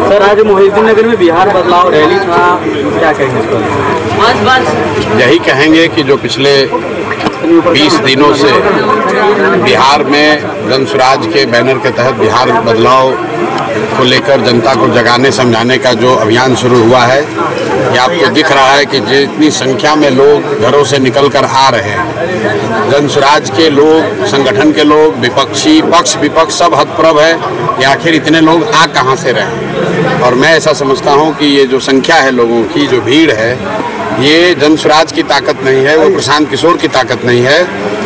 Sir, आज मोहिउद्दीन नगर में बिहार बदलाव रैली था, क्या कहेंगे इस पर? यही कहेंगे कि जो पिछले 20 दिनों से बिहार में जनसुराज के बैनर के तहत बिहार बदलाव को लेकर जनता को जगाने समझाने का जो अभियान शुरू हुआ है, ये आपको दिख रहा है कि जितनी संख्या में लोग घरों से निकल कर आ रहे हैं। जनसुराज के लोग, संगठन के लोग, विपक्षी पक्ष विपक्ष सब हतप्रभ है कि आखिर इतने लोग आ कहाँ से रहे। और मैं ऐसा समझता हूँ कि ये जो संख्या है लोगों की, जो भीड़ है, ये जनसुराज की ताकत नहीं है, वो प्रशांत किशोर की ताकत नहीं है।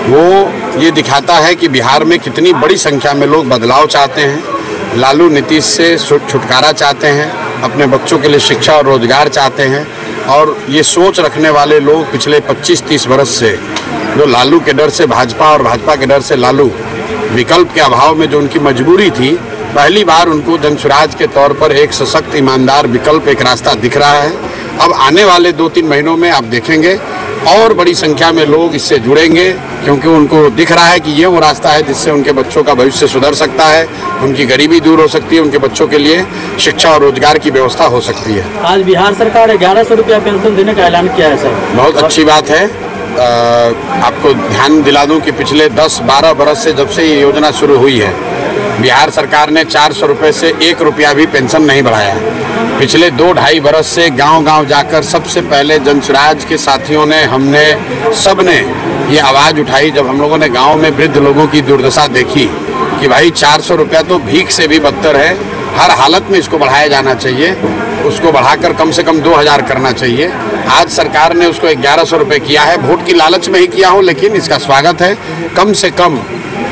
वो ये दिखाता है कि बिहार में कितनी बड़ी संख्या में लोग बदलाव चाहते हैं, लालू नीतीश से छुटकारा चाहते हैं, अपने बच्चों के लिए शिक्षा और रोजगार चाहते हैं। और ये सोच रखने वाले लोग पिछले 25-30 बरस से जो लालू के डर से भाजपा और भाजपा के डर से लालू, विकल्प के अभाव में जो उनकी मजबूरी थी, पहली बार उनको जनसुराज के तौर पर एक सशक्त ईमानदार विकल्प, एक रास्ता दिख रहा है। अब आने वाले 2-3 महीनों में आप देखेंगे और बड़ी संख्या में लोग इससे जुड़ेंगे, क्योंकि उनको दिख रहा है कि ये वो रास्ता है जिससे उनके बच्चों का भविष्य सुधर सकता है, उनकी गरीबी दूर हो सकती है, उनके बच्चों के लिए शिक्षा और रोजगार की व्यवस्था हो सकती है। आज बिहार सरकार 1100 रुपया पेंशन देने का ऐलान किया है सर, बहुत अच्छी बात है। आपको ध्यान दिला दूं कि पिछले 10-12 बरस से जब से ये योजना शुरू हुई है, बिहार सरकार ने 400 रुपये से 1 रुपया भी पेंशन नहीं बढ़ाया। पिछले 2-2.5 बरस से गांव-गांव जाकर सबसे पहले जनसुराज के साथियों ने, हमने सबने ये आवाज़ उठाई जब हम लोगों ने गांव में वृद्ध लोगों की दुर्दशा देखी कि भाई 400 रुपया तो भीख से भी बदतर है, हर हालत में इसको बढ़ाया जाना चाहिए, उसको बढ़ाकर कम से कम 2000 करना चाहिए। आज सरकार ने उसको 1100 रुपये किया है, वोट की लालच में ही किया हो, लेकिन इसका स्वागत है। कम से कम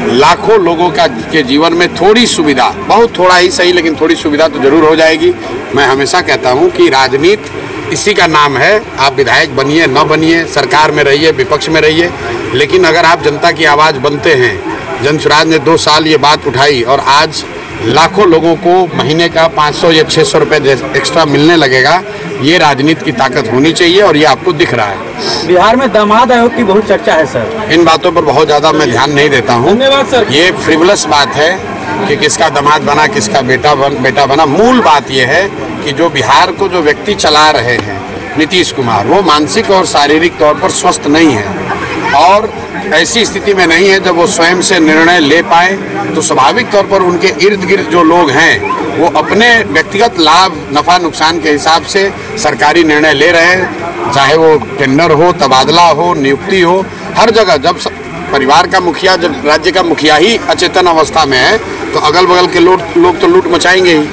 लाखों लोगों के जीवन में थोड़ी सुविधा, बहुत थोड़ा ही सही, लेकिन थोड़ी सुविधा तो जरूर हो जाएगी। मैं हमेशा कहता हूं कि राजनीति इसी का नाम है। आप विधायक बनिए न बनिए, सरकार में रहिए, विपक्ष में रहिए, लेकिन अगर आप जनता की आवाज़ बनते हैं, जनसुराज ने 2 साल ये बात उठाई और आज लाखों लोगों को महीने का 500 या 600 रुपये एक्स्ट्रा मिलने लगेगा, ये राजनीति की ताकत होनी चाहिए और ये आपको दिख रहा है। बिहार में दामाद आयोग की बहुत चर्चा है सर, इन बातों पर बहुत ज़्यादा मैं ध्यान नहीं देता हूँ। धन्यवाद सर। ये फ्रिवलस बात है कि किसका दामाद बना, किसका बेटा बना। मूल बात यह है कि जो बिहार को जो व्यक्ति चला रहे हैं, नीतीश कुमार, वो मानसिक और शारीरिक तौर पर स्वस्थ नहीं है और ऐसी स्थिति में नहीं है जब वो स्वयं से निर्णय ले पाए। तो स्वाभाविक तौर पर उनके इर्द गिर्द जो लोग हैं वो अपने व्यक्तिगत लाभ, नफा नुकसान के हिसाब से सरकारी निर्णय ले रहे हैं, चाहे वो टेंडर हो, तबादला हो, नियुक्ति हो। हर जगह जब परिवार का मुखिया, जब राज्य का मुखिया ही अचेतन अवस्था में है, तो अगल बगल के लोग तो लूट मचाएंगे ही।